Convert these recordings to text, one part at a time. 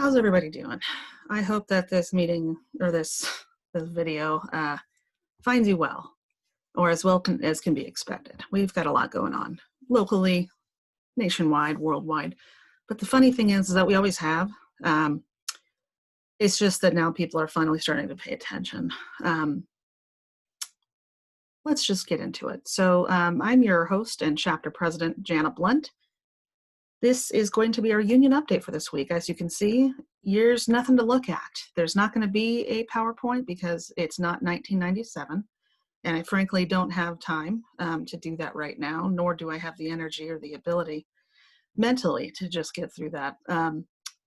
how's everybody doing? I hope that this meeting or this video finds you well, or as well as can be expected. We've got a lot going on locally, nationwide, worldwide. But the funny thing is that we always have. It's just that now people are finally starting to pay attention. Let's just get into it. So I'm your host and chapter president, Jana Blunt. This is going to be our union update for this week. As you can see, there's nothing to look at. There's not going to be a PowerPoint because it's not 1997. And I frankly don't have time to do that right now, nor do I have the energy or the ability mentally to just get through that.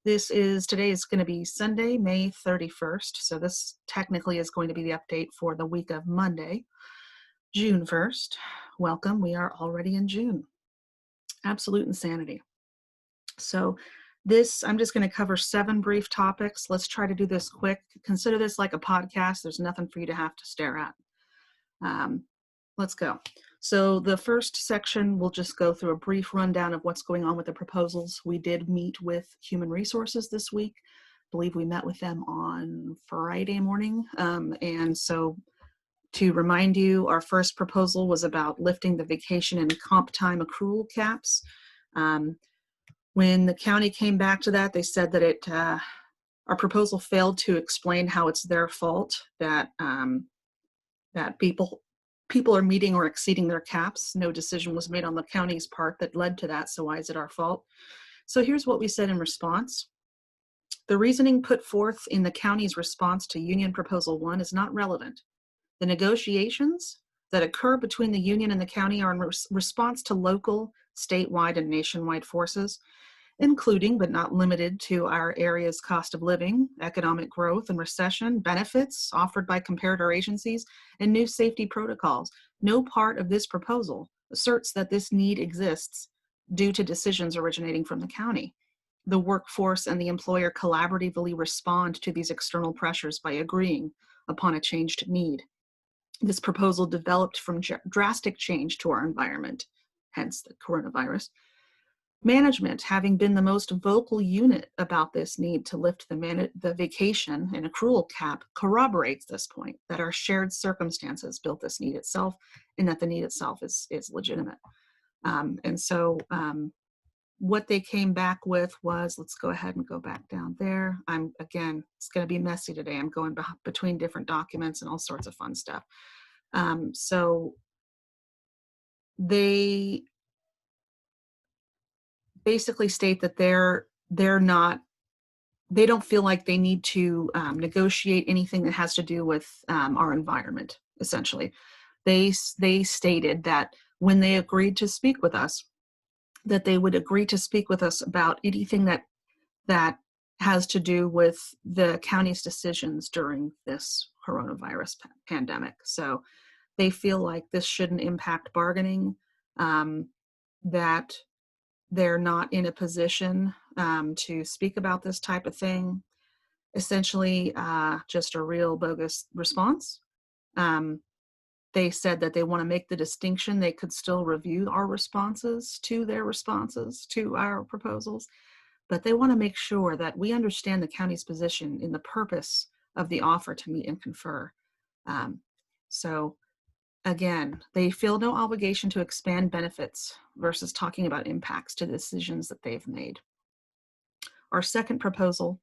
Today is going to be Sunday, May 31st. So this technically is going to be the update for the week of Monday, June 1st. Welcome, we are already in June. Absolute insanity. So I'm just going to cover 7 brief topics. Let's try to do this quick. Consider this like a podcast. There's nothing for you to have to stare at. Let's go. So the first section, we'll just go through a brief rundown of what's going on with the proposals. We did meet with Human Resources this week. I believe we met with them on Friday morning. And so to remind you, our first proposal was about lifting the vacation and comp time accrual caps. When the county came back to that, they said that our proposal failed to explain how it's their fault that people are meeting or exceeding their caps. No decision was made on the county's part that led to that, so why is it our fault? So here's what we said in response. The reasoning put forth in the county's response to Union Proposal 1 is not relevant. The negotiations that occur between the union and the county are in response to local, statewide, and nationwide forces, including but not limited to our area's cost of living, economic growth and recession, benefits offered by comparator agencies, and new safety protocols. No part of this proposal asserts that this need exists due to decisions originating from the county. The workforce and the employer collaboratively respond to these external pressures by agreeing upon a changed need. This proposal developed from drastic change to our environment, hence the coronavirus. Management, having been the most vocal unit about this need to lift the vacation and accrual cap, corroborates this point that our shared circumstances built this need itself and that the need itself is legitimate. And so what they came back with was, let's go ahead and go back down there. Again, it's going to be messy today. I'm going between different documents and all sorts of fun stuff. So they basically state that they don't feel like they need to negotiate anything that has to do with our environment, essentially. They stated that when they agreed to speak with us, that they would agree to speak with us about anything that has to do with the county's decisions during this coronavirus pandemic. So they feel like this shouldn't impact bargaining, that they're not in a position to speak about this type of thing. Essentially, just a real bogus response. They said that they want to make the distinction. They could still review our responses to our proposals, but they want to make sure that we understand the county's position in the purpose of the offer to meet and confer. So again, they feel no obligation to expand benefits versus talking about impacts to the decisions that they've made. Our second proposal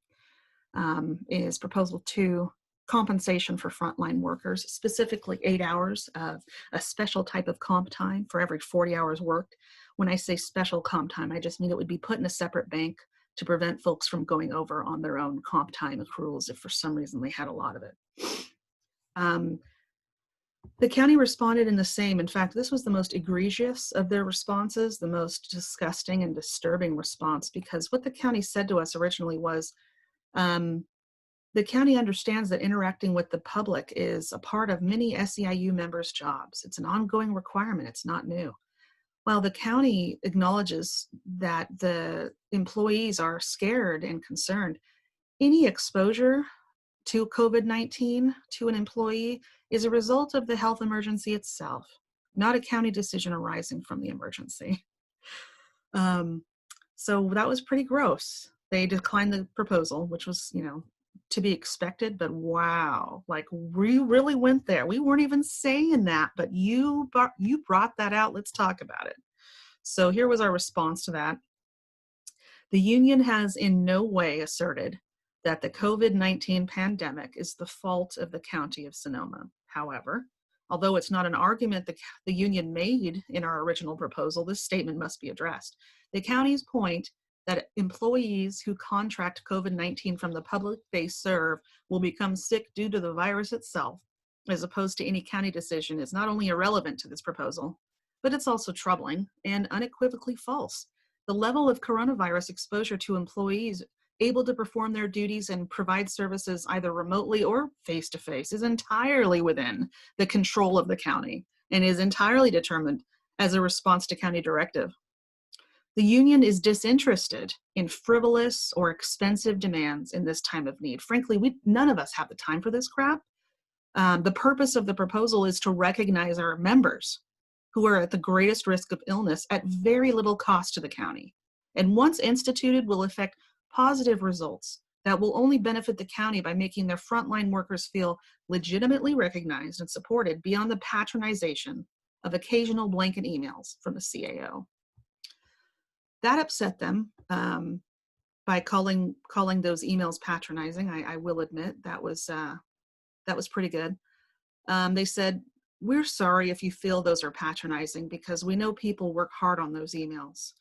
is Proposal 2, compensation for frontline workers, specifically 8 hours of a special type of comp time for every 40 hours worked. When I say special comp time, I just mean it would be put in a separate bank to prevent folks from going over on their own comp time accruals if for some reason they had a lot of it. The county responded in the same. In fact, this was the most egregious of their responses, the most disgusting and disturbing response, because what the county said to us originally was, the county understands that interacting with the public is a part of many SEIU members' jobs. It's an ongoing requirement. It's not new. While the county acknowledges that the employees are scared and concerned, any exposure to COVID-19 to an employee is a result of the health emergency itself, not a county decision arising from the emergency. So that was pretty gross. They declined the proposal, which was, to be expected, but wow, like we really went there. We weren't even saying that, but you brought that out. Let's talk about it. So here was our response to that. The union has in no way asserted that the COVID-19 pandemic is the fault of the County of Sonoma. However, although it's not an argument the union made in our original proposal, this statement must be addressed. The county's point that employees who contract COVID-19 from the public they serve will become sick due to the virus itself, as opposed to any county decision, is not only irrelevant to this proposal, but it's also troubling and unequivocally false. The level of coronavirus exposure to employees able to perform their duties and provide services either remotely or face-to-face is entirely within the control of the county and is entirely determined as a response to county directive. The union is disinterested in frivolous or expensive demands in this time of need. Frankly, none of us have the time for this crap. The purpose of the proposal is to recognize our members who are at the greatest risk of illness at very little cost to the county. And once instituted, will affect positive results that will only benefit the county by making their frontline workers feel legitimately recognized and supported beyond the patronization of occasional blanket emails from the CAO. That upset them by calling those emails patronizing. I will admit that was pretty good. They said, "We're sorry if you feel those are patronizing because we know people work hard on those emails,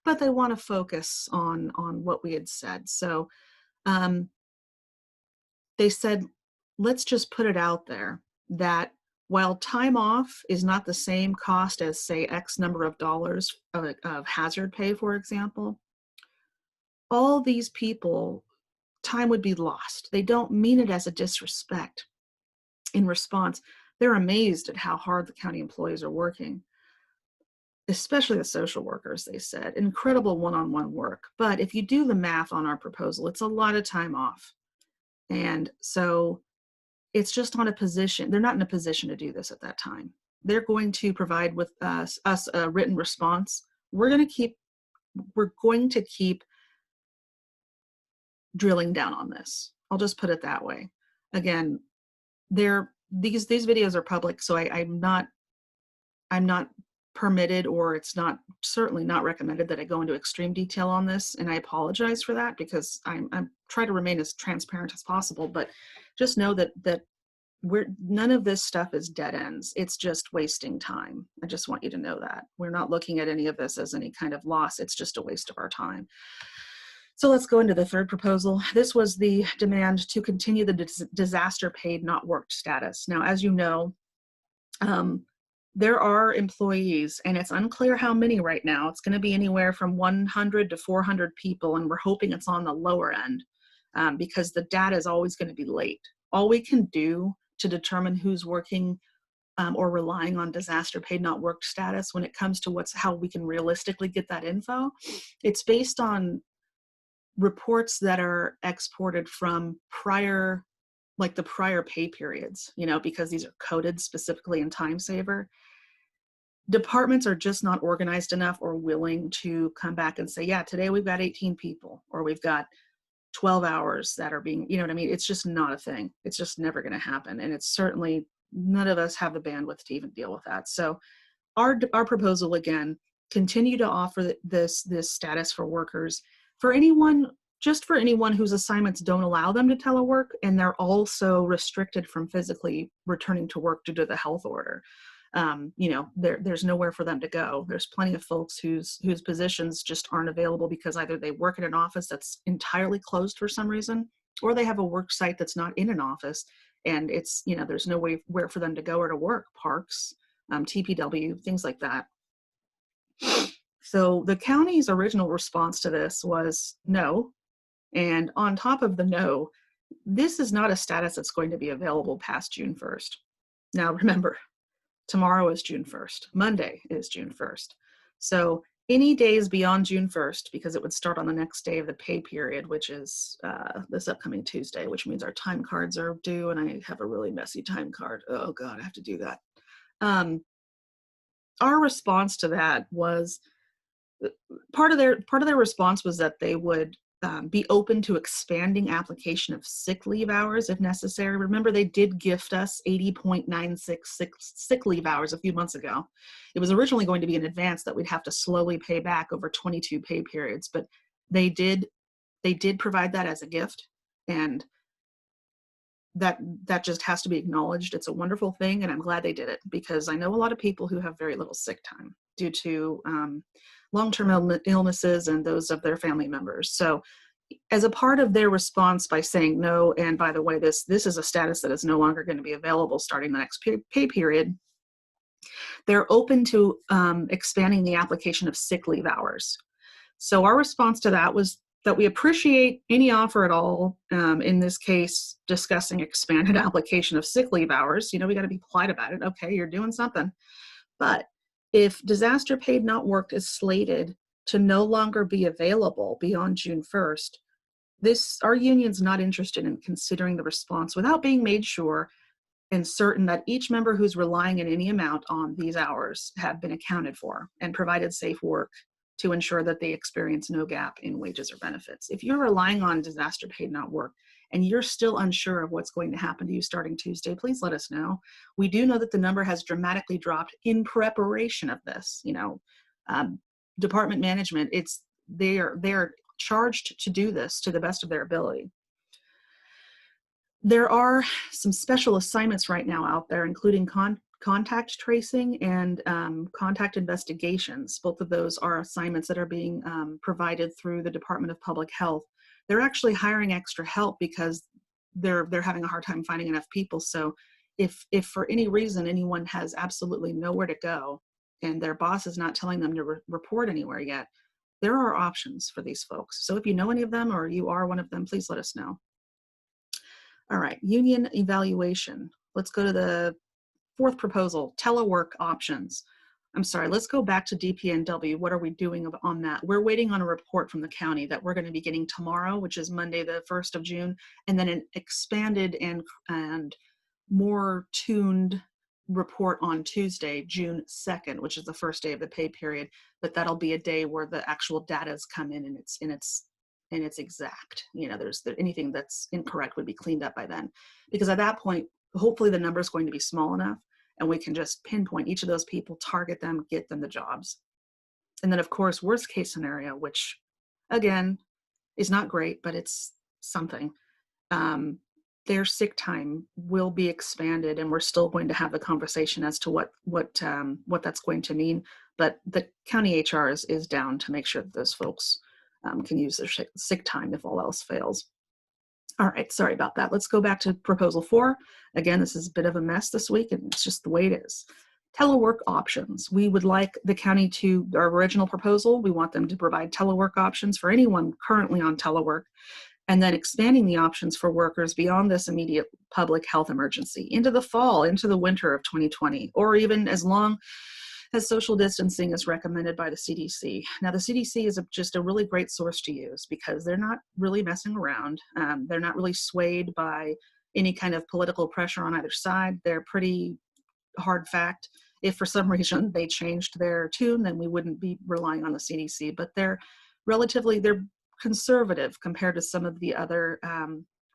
but they want to focus on what we had said." So they said, let's just put it out there that while time off is not the same cost as, say, X number of dollars of hazard pay, for example, all these people, time would be lost. They don't mean it as a disrespect. In response, they're amazed at how hard the county employees are working, especially the social workers, they said. Incredible one-on-one work. But if you do the math on our proposal, it's a lot of time off. And so it's just on a position. They're not in a position to do this at that time. They're going to provide with us a written response. We're going to keep drilling down on this. I'll just put it that way. Again, these videos are public, so I'm not permitted, or it's certainly not recommended that I go into extreme detail on this, and I apologize for that because I'm trying to remain as transparent as possible. But just know that none of this stuff is dead ends. It's just wasting time. I just want you to know that we're not looking at any of this as any kind of loss. It's just a waste of our time. So let's go into the third proposal. This was the demand to continue the disaster paid not worked status. Now, as you know, there are employees, and it's unclear how many right now. It's going to be anywhere from 100 to 400 people, and we're hoping it's on the lower end because the data is always going to be late. All we can do to determine who's working or relying on disaster paid not worked status when it comes to how we can realistically get that info, it's based on reports that are exported from the prior pay periods, because these are coded specifically in Time Saver. Departments are just not organized enough or willing to come back and say, yeah, today we've got 18 people, or we've got 12 hours that are being, what I mean? It's just not a thing. It's just never going to happen. And it's certainly, none of us have the bandwidth to even deal with that. So our proposal, again, continue to offer this status for workers, for anyone whose assignments don't allow them to telework, and they're also restricted from physically returning to work due to the health order. There's nowhere for them to go. There's plenty of folks whose positions just aren't available because either they work in an office that's entirely closed for some reason, or they have a work site that's not in an office, and it's, there's no where for them to go or to work, parks, TPW, things like that. So the county's original response to this was no. And on top of the no, this is not a status that's going to be available past June 1st. Now remember, tomorrow is June 1st. Monday is June 1st. So any days beyond June 1st, because it would start on the next day of the pay period, which is this upcoming Tuesday, which means our time cards are due, and I have a really messy time card. Oh God, I have to do that. Our response to that was, part of their response was that they would be open to expanding application of sick leave hours if necessary. Remember, they did gift us 80.96 sick leave hours a few months ago. It was originally going to be an advance that we'd have to slowly pay back over 22 pay periods, but they did provide that as a gift, and that just has to be acknowledged. It's a wonderful thing, and I'm glad they did it, because I know a lot of people who have very little sick time due to long-term illnesses and those of their family members. So as a part of their response by saying no, and by the way, this is a status that is no longer going to be available starting the next pay period, they're open to expanding the application of sick leave hours. So our response to that was that we appreciate any offer at all, in this case, discussing expanded application of sick leave hours. We got to be polite about it. Okay, you're doing something. But if disaster paid not worked is slated to no longer be available beyond June 1st, our union's not interested in considering the response without being made sure and certain that each member who's relying in any amount on these hours have been accounted for and provided safe work to ensure that they experience no gap in wages or benefits. If you're relying on disaster paid not work and you're still unsure of what's going to happen to you starting Tuesday, please let us know. We do know that the number has dramatically dropped in preparation of this. Department management, they're charged to do this to the best of their ability. There are some special assignments right now out there, including contact tracing and contact investigations. Both of those are assignments that are being provided through the Department of Public Health. They're actually hiring extra help because they're having a hard time finding enough people. So if for any reason anyone has absolutely nowhere to go and their boss is not telling them to report anywhere yet, there are options for these folks. So if you know any of them or you are one of them, please let us know. All right, union evaluation. Let's go to the fourth proposal, telework options. I'm sorry, let's go back to DPNW. What are we doing on that? We're waiting on a report from the county that we're going to be getting tomorrow, which is Monday, the 1st of June, and then an expanded and more tuned report on Tuesday, June 2nd, which is the first day of the pay period, but that'll be a day where the actual data has come in and it's exact. Anything that's incorrect would be cleaned up by then, because at that point, hopefully the number is going to be small enough and we can just pinpoint each of those people, target them, get them the jobs. And then of course, worst case scenario, which again is not great, but it's something. Their sick time will be expanded, and we're still going to have the conversation as to what that's going to mean. But the county HR is down to make sure that those folks can use their sick time if all else fails. All right, sorry about that. Let's go back to proposal 4. Again, this is a bit of a mess this week, and it's just the way it is. Telework options. We would like the county our original proposal, we want them to provide telework options for anyone currently on telework, and then expanding the options for workers beyond this immediate public health emergency into the fall, into the winter of 2020, or even as long as social distancing is recommended by the CDC. Now, the CDC is just a really great source to use because they're not really messing around. They're not really swayed by any kind of political pressure on either side. They're pretty hard fact. If for some reason they changed their tune, then we wouldn't be relying on the CDC, but they're conservative compared to some of the other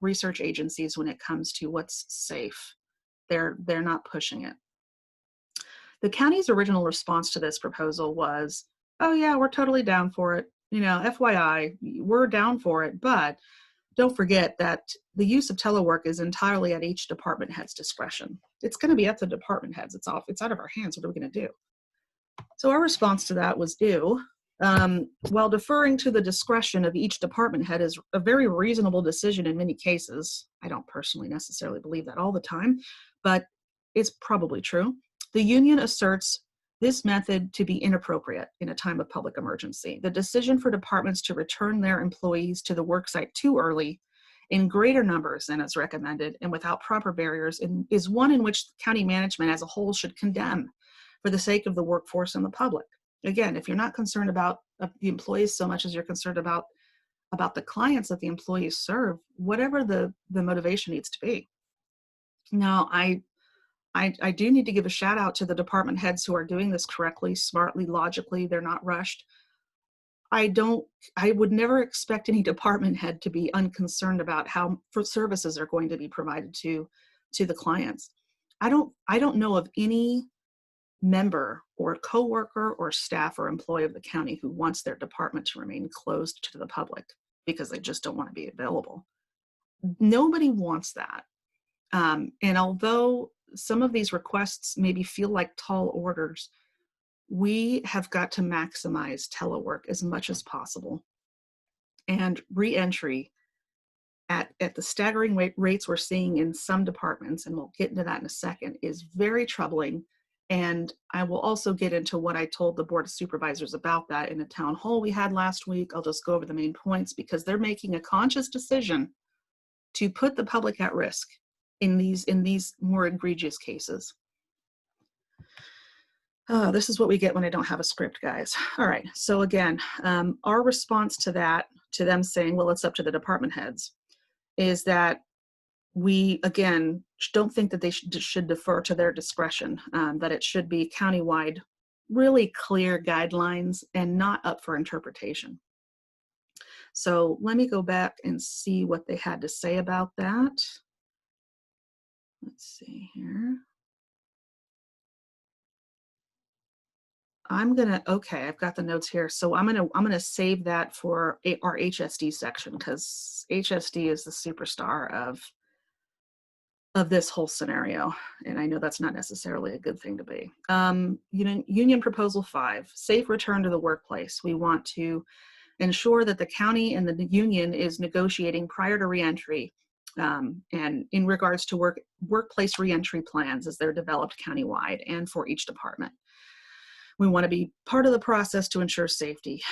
research agencies when it comes to what's safe. They're not pushing it. The county's original response to this proposal was, oh yeah, we're totally down for it. FYI, we're down for it, but don't forget that the use of telework is entirely at each department head's discretion. It's going to be up to the department heads. It's out of our hands. What are we going to do? So our response to that was, while deferring to the discretion of each department head is a very reasonable decision in many cases. I don't personally necessarily believe that all the time, but it's probably true. The union asserts this method to be inappropriate in a time of public emergency. The decision for departments to return their employees to the worksite too early in greater numbers than is recommended and without proper barriers is one in which county management as a whole should condemn for the sake of the workforce and the public. Again, if you're not concerned about the employees so much as you're concerned about the clients that the employees serve, whatever the motivation needs to be. Now, I do need to give a shout out to the department heads who are doing this correctly, smartly, logically. They're not rushed. I would never expect any department head to be unconcerned about how services are going to be provided to the clients. I don't know of any member or coworker or staff or employee of the county who wants their department to remain closed to the public because they just don't want to be available. Nobody wants that. And although some of these requests maybe feel like tall orders, we have got to maximize telework as much as possible. And reentry at the staggering rates we're seeing in some departments, and we'll get into that in a second, is very troubling. And I will also get into what I told the Board of Supervisors about that in a town hall we had last week. I'll just go over the main points because they're making a conscious decision to put the public at risk in these more egregious cases. Oh, this is what we get when I don't have a script, guys. All right, so again, our response to that, to them saying, well, it's up to the department heads, is that we, again, don't think that they should defer to their discretion, that it should be countywide, really clear guidelines and not up for interpretation. So let me go back and see what they had to say about that. Let's see here. Okay, I've got the notes here. So I'm gonna save that for our HSD section, because HSD is the superstar of this whole scenario. And I know that's not necessarily a good thing to be. Union Proposal 5, safe return to the workplace. We want to ensure that the county and the union is negotiating prior to reentry, and in regards to workplace reentry plans as they're developed countywide and for each department. We want to be part of the process to ensure safety.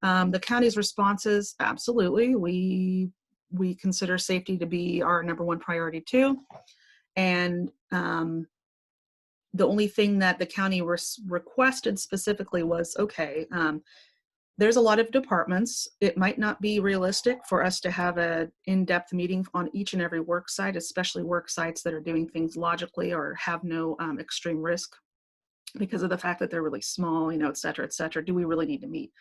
The county's responses, absolutely. We consider safety to be our #1 priority too. And the only thing that the county requested specifically was, okay, there's a lot of departments. It might not be realistic for us to have an in-depth meeting on each and every work site, especially work sites that are doing things logically or have no extreme risk because of the fact that they're really small, et cetera, et cetera. Do we really need to meet?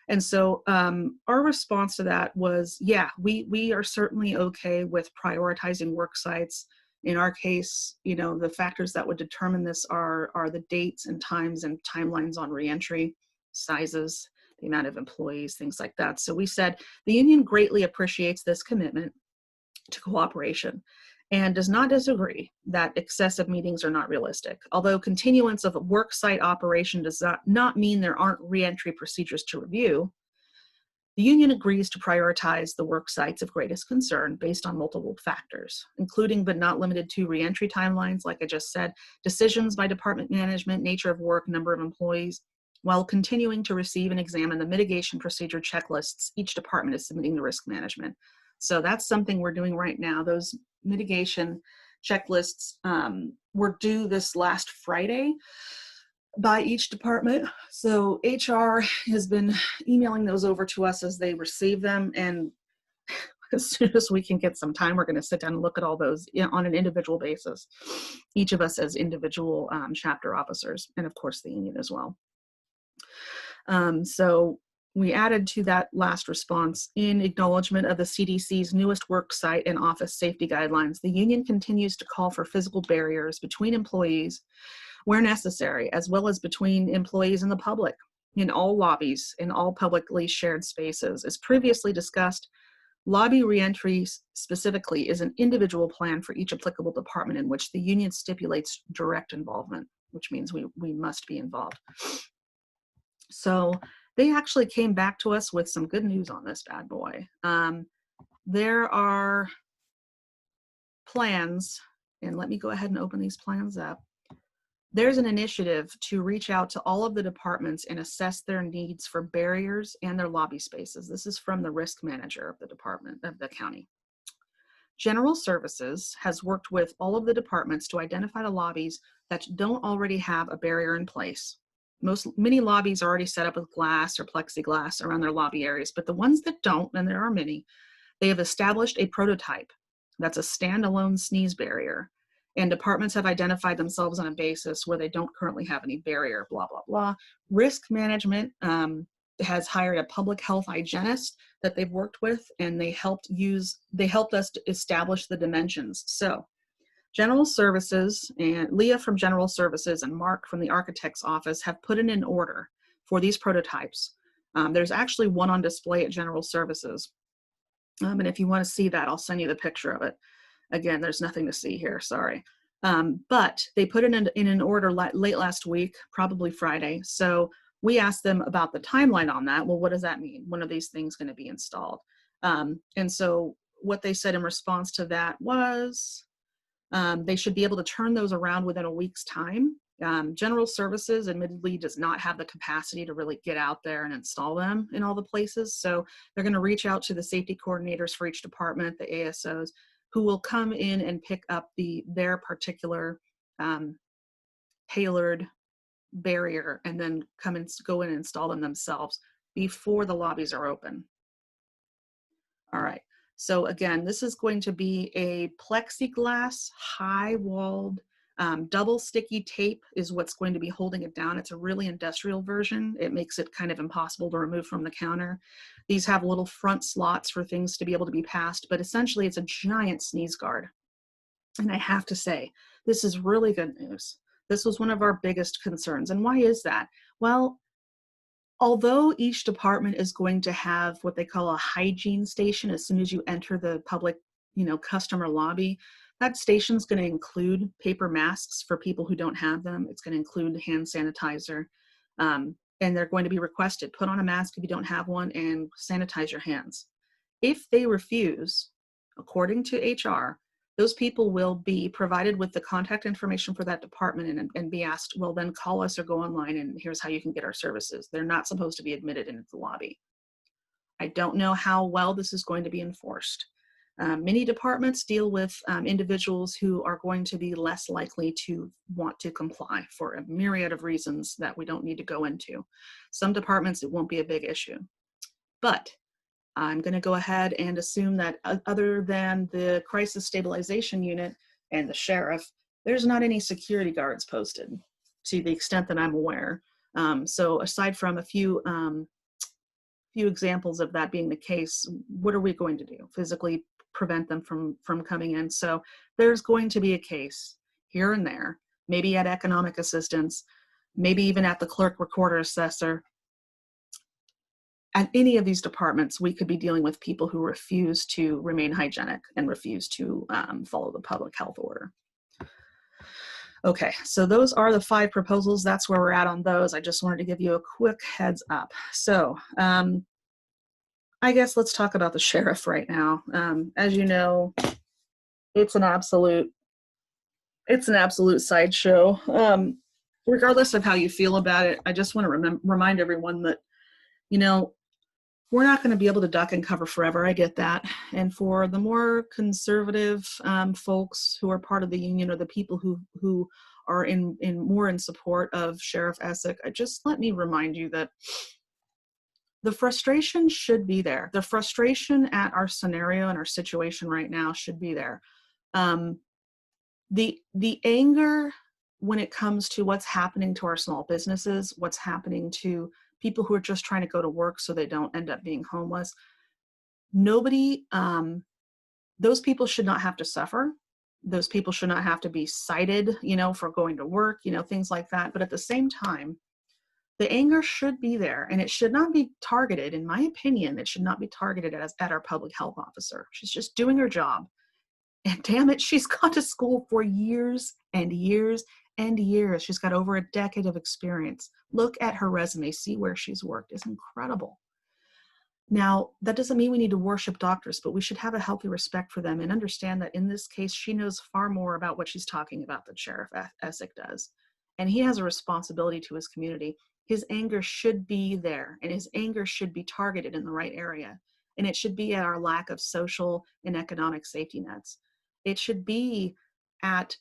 And so our response to that was, yeah, we are certainly okay with prioritizing work sites. In our case, the factors that would determine this are the dates and times and timelines on reentry, sizes, the amount of employees, things like that. So we said the union greatly appreciates this commitment to cooperation and does not disagree that excessive meetings are not realistic. Although continuance of a work site operation does not mean there aren't reentry procedures to review, the union agrees to prioritize the work sites of greatest concern based on multiple factors, including but not limited to reentry timelines, like I just said, decisions by department management, nature of work, number of employees, while continuing to receive and examine the mitigation procedure checklists each department is submitting to risk management. So that's something we're doing right now. Those mitigation checklists were due this last Friday by each department. So HR has been emailing those over to us as they receive them. And as soon as we can get some time, we're going to sit down and look at all those on an individual basis, each of us as individual chapter officers, and of course the union as well. So we added to that last response, in acknowledgement of the CDC's newest work site and office safety guidelines, the union continues to call for physical barriers between employees where necessary, as well as between employees and the public in all lobbies, in all publicly shared spaces. As previously discussed, lobby reentry specifically is an individual plan for each applicable department in which the union stipulates direct involvement, which means we must be involved. So they actually came back to us with some good news on this bad boy. There are plans, and let me go ahead and open these plans up. There's an initiative to reach out to all of the departments and assess their needs for barriers and their lobby spaces. This is from the risk manager of the department of the county. General Services has worked with all of the departments to identify the lobbies that don't already have a barrier in place. Many lobbies are already set up with glass or plexiglass around their lobby areas, but the ones that don't, and there are many, they have established a prototype that's a standalone sneeze barrier, and departments have identified themselves on a basis where they don't currently have any barrier, blah, blah, blah. Risk management has hired a public health hygienist that they've worked with, and they helped us to establish the dimensions. So General Services and Leah from General Services and Mark from the architect's office have put in an order for these prototypes. There's actually one on display at General Services. And if you want to see that, I'll send you the picture of it. Again, there's nothing to see here, sorry. But they put it in an order late last week, probably Friday. So we asked them about the timeline on that. Well, what does that mean? When are these things going to be installed? And so what they said in response to that was they should be able to turn those around within a week's time. General Services admittedly does not have the capacity to really get out there and install them in all the places. So they're going to reach out to the safety coordinators for each department, the ASOs, who will come in and pick up their particular tailored barrier and then go in and install them themselves before the lobbies are open. All right. So again, this is going to be a plexiglass, high-walled, double sticky tape is what's going to be holding it down. It's a really industrial version. It makes it kind of impossible to remove from the counter. These have little front slots for things to be able to be passed, but essentially it's a giant sneeze guard. And I have to say, this is really good news. This was one of our biggest concerns. And why is that? Well, although each department is going to have what they call a hygiene station as soon as you enter the public, customer lobby, that station is going to include paper masks for people who don't have them. It's going to include hand sanitizer. And they're going to be requested, put on a mask if you don't have one and sanitize your hands. If they refuse, according to HR, those people will be provided with the contact information for that department and be asked, well, then call us or go online and here's how you can get our services. They're not supposed to be admitted into the lobby. I don't know how well this is going to be enforced. Many departments deal with individuals who are going to be less likely to want to comply for a myriad of reasons that we don't need to go into. Some departments, it won't be a big issue. But I'm going to go ahead and assume that other than the crisis stabilization unit and the sheriff, there's not any security guards posted to the extent that I'm aware. So aside from a few examples of that being the case, what are we going to do? Physically prevent them from coming in. So there's going to be a case here and there, maybe at economic assistance, maybe even at the clerk, recorder, assessor. At any of these departments, we could be dealing with people who refuse to remain hygienic and refuse to follow the public health order. Okay, so those are the 5 proposals. That's where we're at on those. I just wanted to give you a quick heads up. So I guess let's talk about the sheriff right now. As you know, it's an absolute sideshow. Regardless of how you feel about it, I just want to remind everyone that, we're not going to be able to duck and cover forever. I get that. And for the more conservative folks who are part of the union or the people who are more in support of Sheriff Essick, just let me remind you that the frustration should be there. The frustration at our scenario and our situation right now should be there. The anger when it comes to what's happening to our small businesses, what's happening to people who are just trying to go to work so they don't end up being homeless. Those people should not have to suffer. Those people should not have to be cited, for going to work, things like that. But at the same time, the anger should be there, and it should not be targeted, in my opinion, it should not be targeted at our public health officer. She's just doing her job. And damn it, she's gone to school for years and years and years. She's got over a decade of experience. Look at her resume, see where she's worked. It's incredible. Now, that doesn't mean we need to worship doctors, but we should have a healthy respect for them and understand that in this case, she knows far more about what she's talking about than Sheriff Essick does. And he has a responsibility to his community. His anger should be there, and his anger should be targeted in the right area. And it should be at our lack of social and economic safety nets. It should be at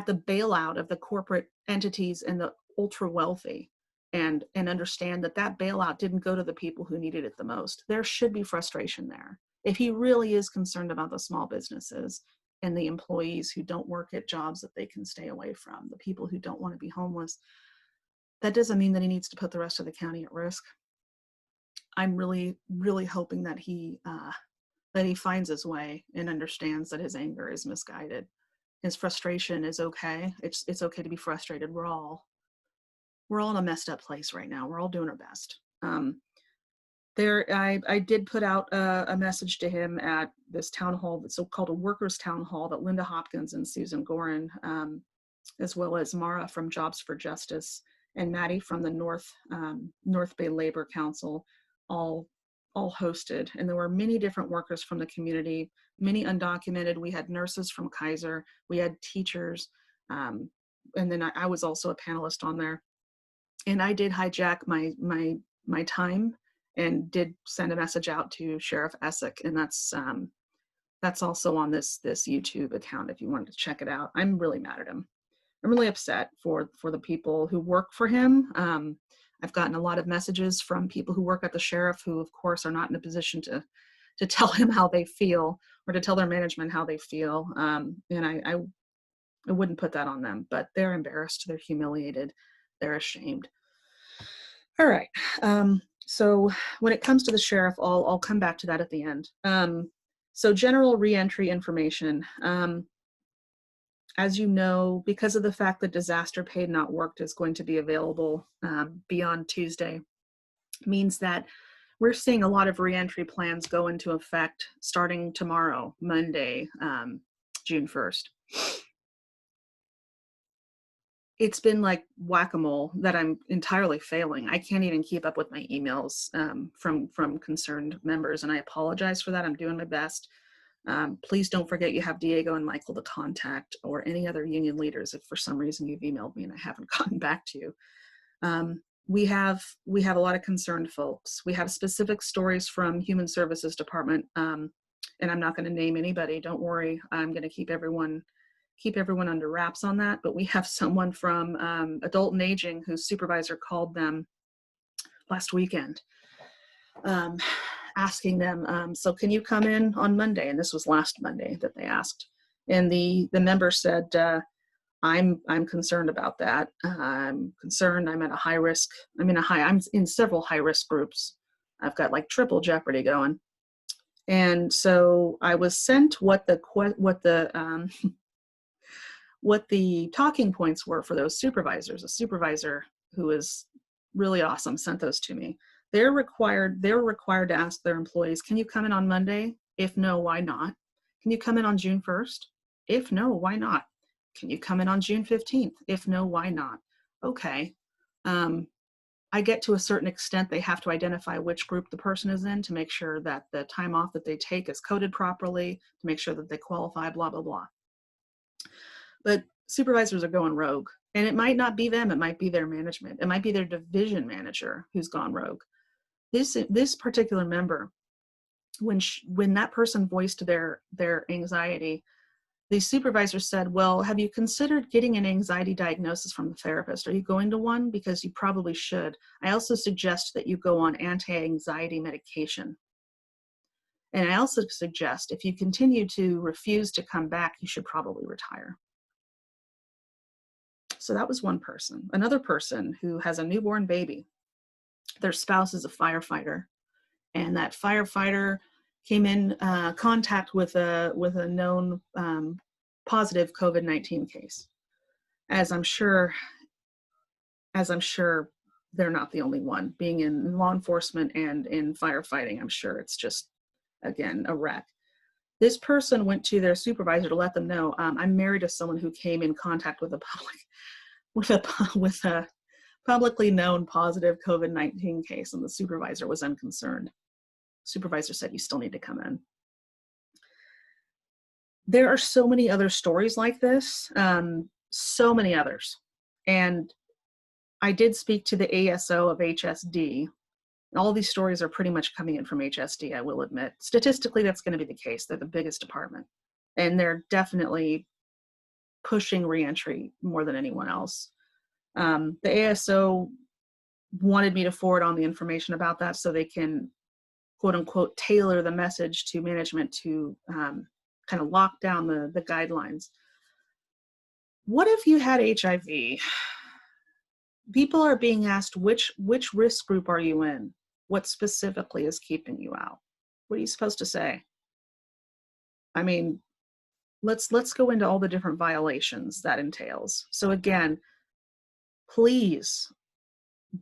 the bailout of the corporate entities and the ultra wealthy, and understand that bailout didn't go to the people who needed it the most. There should be frustration there. If he really is concerned about the small businesses and the employees who don't work at jobs that they can stay away from, the people who don't want to be homeless, That doesn't mean that he needs to put the rest of the county at risk. I'm really, really hoping that he finds his way and understands that his anger is misguided. His frustration is okay. It's okay to be frustrated. We're all in a messed up place right now. We're all doing our best. I did put out a message to him at this town hall, that's so-called a workers' town hall, that Linda Hopkins and Susan Gorin, as well as Mara from Jobs for Justice and Maddie from the North Bay Labor Council all hosted. And there were many different workers from the community, many undocumented. We had nurses from Kaiser, we had teachers, and then I was also a panelist on there. And I did hijack my time and did send a message out to Sheriff Essick, and that's also on this YouTube account if you wanted to check it out. I'm really mad at him. I'm really upset for the people who work for him. I've gotten a lot of messages from people who work at the sheriff who, of course, are not in a position to tell him how they feel or to tell their management how they feel. And I wouldn't put that on them, but they're embarrassed, they're humiliated, they're ashamed. All right. So when it comes to the sheriff, I'll come back to that at the end. So general reentry information. As you know, because of the fact that disaster paid not worked is going to be available beyond Tuesday, means that we're seeing a lot of reentry plans go into effect starting tomorrow, Monday, June 1st. It's been like whack-a-mole that I'm entirely failing. I can't even keep up with my emails from concerned members, and I apologize for that. I'm doing my best. Please don't forget you have Diego and Michael to contact, or any other union leaders if for some reason you've emailed me and I haven't gotten back to you. We have a lot of concerned folks. We have specific stories from Human Services Department, and I'm not going to name anybody. Don't worry. I'm going to keep everyone under wraps on that. But we have someone from Adult and Aging whose supervisor called them last weekend, asking them, so can you come in on Monday? And this was last Monday that they asked. And the member said, I'm concerned about that. I'm concerned. I'm at a high risk. I'm in several high risk groups. I've got like triple jeopardy going. And so I was sent what the talking points were for those supervisors. A supervisor who is really awesome sent those to me. They're required to ask their employees, can you come in on Monday? If no, why not? Can you come in on June 1st? If no, why not? Can you come in on June 15th? If no, why not? Okay. I get to a certain extent, they have to identify which group the person is in to make sure that the time off that they take is coded properly, to make sure that they qualify, blah, blah, blah. But supervisors are going rogue. And it might not be them, it might be their management. It might be their division manager who's gone rogue. This particular member, when that person voiced their anxiety, the supervisor said, well, have you considered getting an anxiety diagnosis from the therapist? Are you going to one? Because you probably should. I also suggest that you go on anti-anxiety medication. And I also suggest if you continue to refuse to come back, you should probably retire. So that was one person. Another person who has a newborn baby, their spouse is a firefighter, and that firefighter came in contact with a known positive COVID-19 case. As I'm sure they're not the only one. Being in law enforcement and in firefighting, I'm sure it's just, again, a wreck. This person went to their supervisor to let them know, I'm married to someone who came in contact with a publicly known positive COVID-19 case, and the supervisor was unconcerned. Supervisor said, you still need to come in. There are so many other stories like this, so many others. And I did speak to the ASO of HSD. All these stories are pretty much coming in from HSD, I will admit. Statistically, that's going to be the case. They're the biggest department. And they're definitely pushing reentry more than anyone else. The ASO wanted me to forward on the information about that so they can, quote unquote, tailor the message to management to kind of lock down the guidelines. What if you had HIV People are being asked, which risk group are you in? What specifically is keeping you out? What are you supposed to say? I mean, let's go into all the different violations that entails. So again, please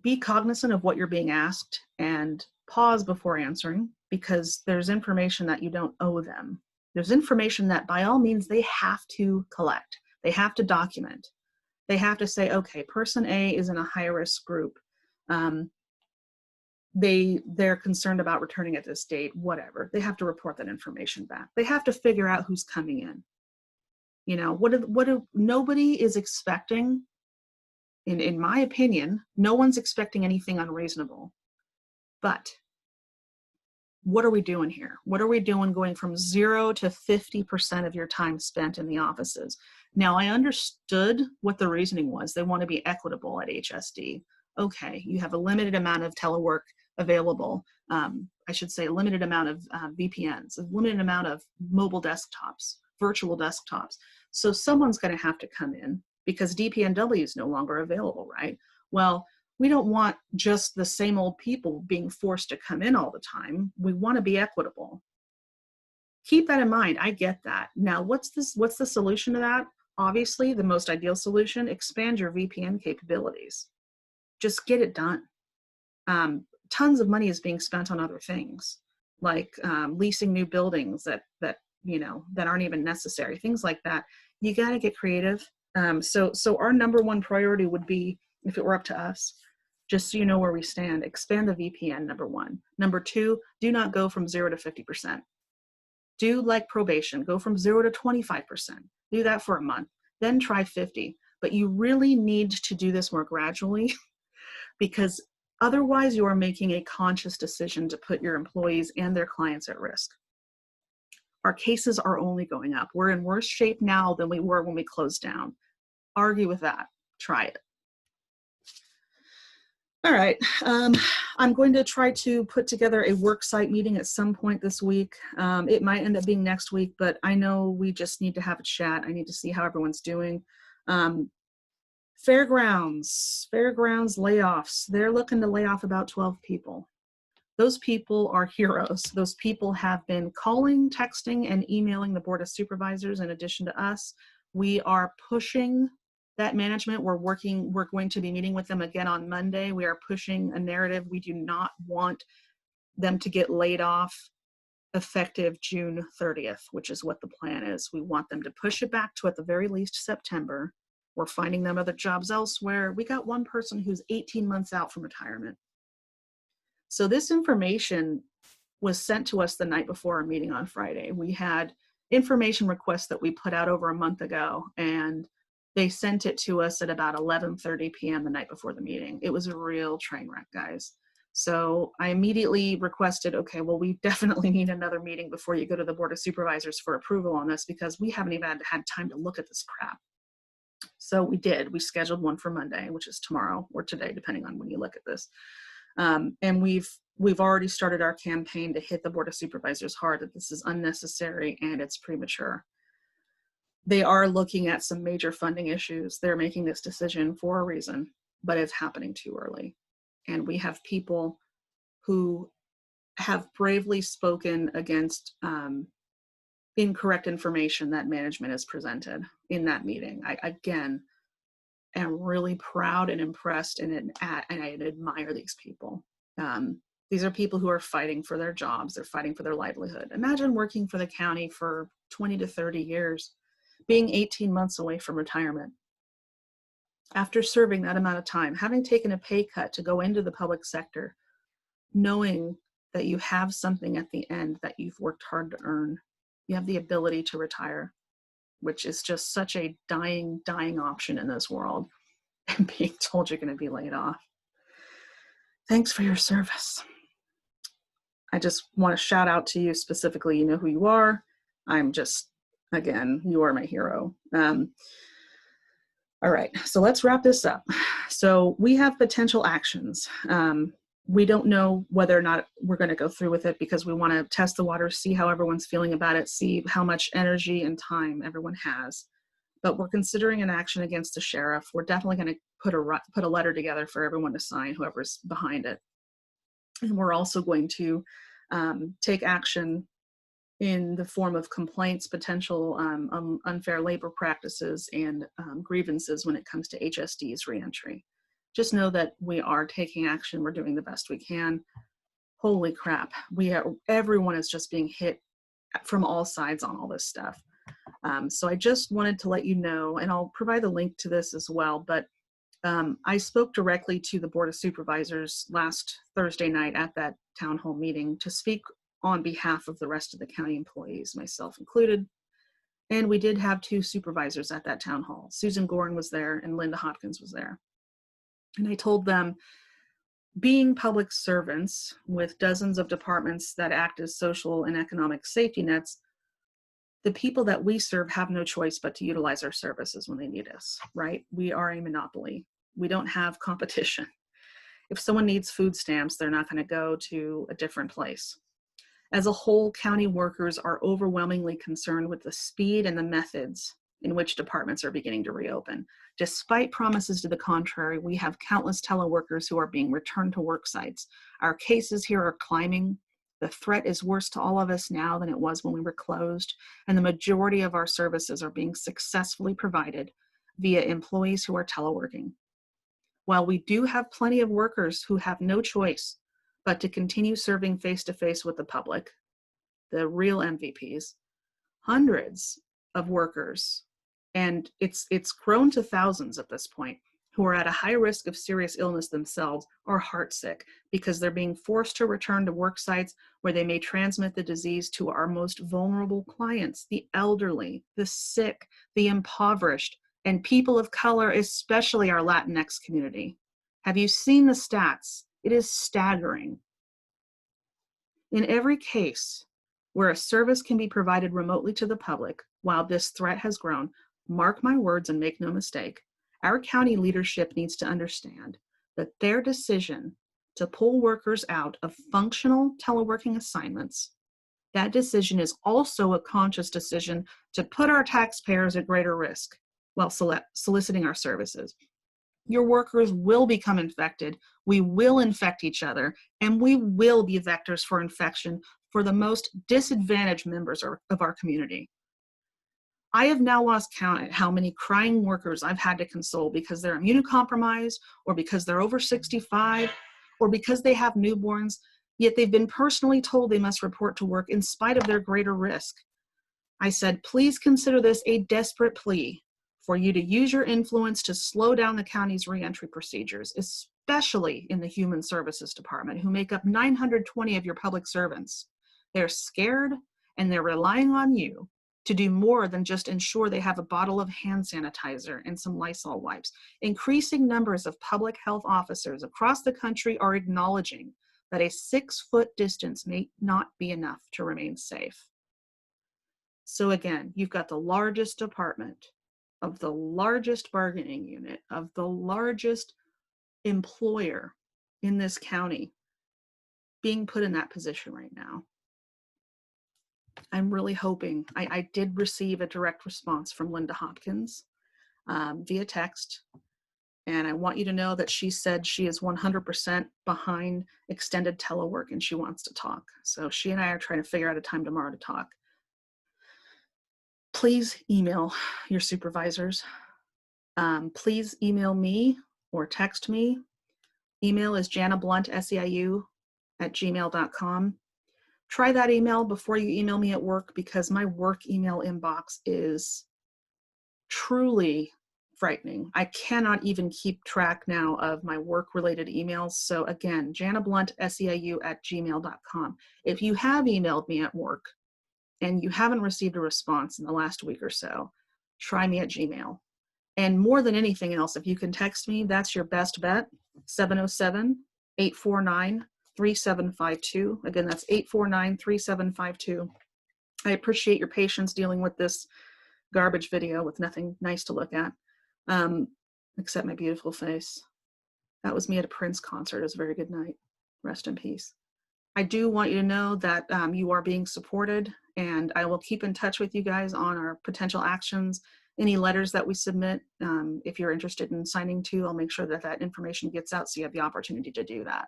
be cognizant of what you're being asked and pause before answering, because there's information that you don't owe them. There's information that by all means they have to collect. They have to document. They have to say, okay, person A is in a high risk group. They're concerned about returning at this date, whatever. They have to report that information back. They have to figure out who's coming in. You know, nobody is expecting, in my opinion, no one's expecting anything unreasonable. But what are we doing here? What are we doing going from 0 to 50% of your time spent in the offices? Now, I understood what the reasoning was. They want to be equitable at HSD. Okay, you have a limited amount of telework available. I should say a limited amount of VPNs, a limited amount of mobile desktops, virtual desktops. So someone's going to have to come in because DPNW is no longer available, right? Well, we don't want just the same old people being forced to come in all the time. We want to be equitable. Keep that in mind. I get that. Now, what's the solution to that? Obviously, the most ideal solution, expand your VPN capabilities. Just get it done. Tons of money is being spent on other things, like leasing new buildings that aren't even necessary, things like that. You got to get creative. So our number one priority would be, if it were up to us, just so you know where we stand, expand the VPN, number one. Number two, do not go from 0 to 50%. Do like probation, go from 0 to 25%. Do that for a month, then try 50. But you really need to do this more gradually because otherwise you are making a conscious decision to put your employees and their clients at risk. Our cases are only going up. We're in worse shape now than we were when we closed down. Argue with that. Try it. All right, I'm going to try to put together a Worksite meeting at some point this week. It might end up being next week, but I know we just need to have a chat. I need to see how everyone's doing. Fairgrounds Layoffs, they're looking to lay off about 12 people. Those people are heroes. Those people have been calling, texting, and emailing the Board of Supervisors in addition to us. We are pushing that management. We're going to be meeting with them again on Monday. We are pushing a narrative. We do not want them to get laid off effective June 30th, which is what the plan is. We want them to push it back to at the very least September. We're finding them other jobs elsewhere. We got one person who's 18 months out from retirement. So this information was sent to us the night before our meeting on Friday. We had information requests that we put out over a month ago, and they sent it to us at about 11:30 p.m. the night before the meeting. It was a real train wreck, guys. So I immediately requested, okay, well, we definitely need another meeting before you go to the Board of Supervisors for approval on this, because we haven't even had time to look at this crap. So we did. We scheduled one for Monday, which is tomorrow or today, depending on when you look at this. And we've already started our campaign to hit the Board of Supervisors hard that this is unnecessary and it's premature. They are looking at some major funding issues. They're making this decision for a reason, but it's happening too early. And we have people who have bravely spoken against incorrect information that management has presented in that meeting. I, again, am really proud and impressed and I admire these people. These are people who are fighting for their jobs. They're fighting for their livelihood. Imagine working for the county for 20 to 30 years, being 18 months away from retirement. After serving that amount of time, having taken a pay cut to go into the public sector, knowing that you have something at the end that you've worked hard to earn. You have the ability to retire, which is just such a dying option in this world, and being told you're going to be laid off. Thanks for your service. I just want to shout out to you specifically. You know who you are. I'm just, again, you are my hero. All right, so let's wrap this up. So we have potential actions. We don't know whether or not we're going to go through with it because we want to test the waters, see how everyone's feeling about it, see how much energy and time everyone has. But we're considering an action against the sheriff. We're definitely going to put a letter together for everyone to sign, whoever's behind it. And we're also going to take action in the form of complaints, potential unfair labor practices, and grievances when it comes to HSD's reentry. Just know that we are taking action. We're doing the best we can. Holy crap. Everyone is just being hit from all sides on all this stuff. So I just wanted to let you know, and I'll provide a link to this as well, but I spoke directly to the Board of Supervisors last Thursday night at that town hall meeting to speak on behalf of the rest of the county employees, myself included. And we did have 2 supervisors at that town hall. Susan Gorin was there and Linda Hopkins was there. And I told them, being public servants with dozens of departments that act as social and economic safety nets, the people that we serve have no choice but to utilize our services when they need us, right? We are a monopoly. We don't have competition. If someone needs food stamps, they're not going to go to a different place. As a whole, county workers are overwhelmingly concerned with the speed and the methods in which departments are beginning to reopen. Despite promises to the contrary, we have countless teleworkers who are being returned to work sites. Our cases here are climbing. The threat is worse to all of us now than it was when we were closed, and the majority of our services are being successfully provided via employees who are teleworking. While we do have plenty of workers who have no choice but to continue serving face-to-face with the public, the real MVPs, hundreds of workers, and it's grown to thousands at this point, who are at a high risk of serious illness themselves or heartsick because they're being forced to return to work sites where they may transmit the disease to our most vulnerable clients, the elderly, the sick, the impoverished, and people of color, especially our Latinx community. Have you seen the stats? It is staggering. In every case where a service can be provided remotely to the public, while this threat has grown, mark my words and make no mistake, our county leadership needs to understand that their decision to pull workers out of functional teleworking assignments, that decision is also a conscious decision to put our taxpayers at greater risk while soliciting our services. Your workers will become infected, we will infect each other, and we will be vectors for infection for the most disadvantaged members of our community. I have now lost count at how many crying workers I've had to console because they're immunocompromised, or because they're over 65, or because they have newborns, yet they've been personally told they must report to work in spite of their greater risk. I said, please consider this a desperate plea for you to use your influence to slow down the county's reentry procedures, especially in the Human Services Department, who make up 920 of your public servants. They're scared and they're relying on you to do more than just ensure they have a bottle of hand sanitizer and some Lysol wipes. Increasing numbers of public health officers across the country are acknowledging that a 6-foot distance may not be enough to remain safe. So again, you've got the largest department of the largest bargaining unit of the largest employer in this county being put in that position right now. I'm really hoping, I did receive a direct response from Linda Hopkins via text, and I want you to know that she said she is 100% behind extended telework and she wants to talk. So she and I are trying to figure out a time tomorrow to talk. Please email your supervisors. Please email me or text me. Email is janablunt@gmail.com. Try that email before you email me at work, because my work email inbox is truly frightening. I cannot even keep track now of my work-related emails. So again, janablunt@gmail.com. If you have emailed me at work and you haven't received a response in the last week or so, try me at Gmail. And more than anything else, if you can text me, that's your best bet. 707-849-3752. Again, that's 849-3752. I appreciate your patience dealing with this garbage video with nothing nice to look at, except my beautiful face. That was me at a Prince concert. It was a very good night. Rest in peace. I do want you to know that you are being supported, and I will keep in touch with you guys on our potential actions Any letters that we submit, if you're interested in signing to, I'll make sure that that information gets out so you have the opportunity to do that.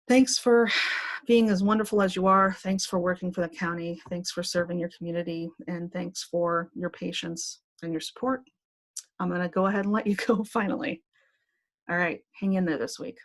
Thanks for being as wonderful as you are. Thanks for working for the county. Thanks for serving your community. And thanks for your patience and your support. I'm going to go ahead and let you go finally. All right, hang in there this week.